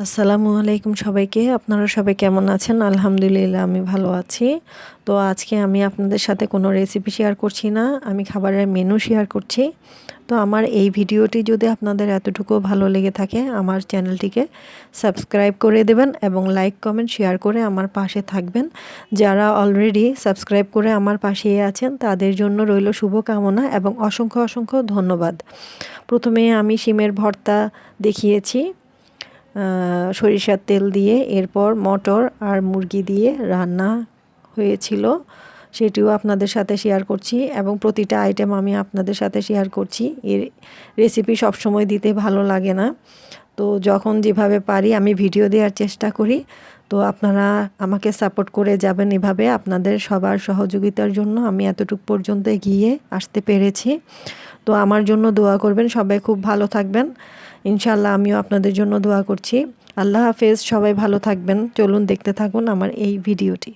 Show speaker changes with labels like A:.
A: আসসালামু আলাইকুম সবাইকে। আপনারা সবাই কেমন আছেন? আলহামদুলিল্লাহ আমি ভালো আছি। তো আজকে আমি আপনাদের সাথে কোনো রেসিপি শেয়ার করছি না। আমি খাবারের মেনু শেয়ার করছি। তো আমার এই ভিডিওটি যদি আপনাদের এতটুকু ভালো লেগে থাকে আমার চ্যানেলটিকে সাবস্ক্রাইব করে দেবেন এবং লাইক কমেন্ট শেয়ার করে আমার পাশে থাকবেন। যারা অলরেডি সাবস্ক্রাইব করে আমার পাশেই আছেন তাদের জন্য রইল শুভকামনা এবং অসংখ্য অসংখ্য ধন্যবাদ। প্রথমে আমি শিমের ভর্তা দেখিয়েছি সরিষার তেল দিয়ে, এরপর মটর আর মুরগি দিয়ে রান্না হয়েছিল, সেটিও আপনাদের সাথে শেয়ার করছি এবং প্রতিটা আইটেম আমি আপনাদের সাথে শেয়ার করছি। এর রেসিপি সবসময় দিতে ভালো লাগে না, তো যখন যেভাবে পারি আমি ভিডিও দেওয়ার চেষ্টা করি। তো আপনারা আমাকে সাপোর্ট করে যাবেন এভাবে। আপনাদের সবার সহযোগিতার জন্য আমি এতটুকু পর্যন্ত এগিয়ে আসতে পেরেছি। তো আমার জন্য দোয়া করবেন, সবাই খুব ভালো থাকবেন ইনশাল্লাহ। আমিও আপনাদের জন্য দোয়া করছি। আল্লাহ হাফেজ, সবাই ভালো থাকবেন। চলুন দেখতে থাকুন আমার এই ভিডিওটি।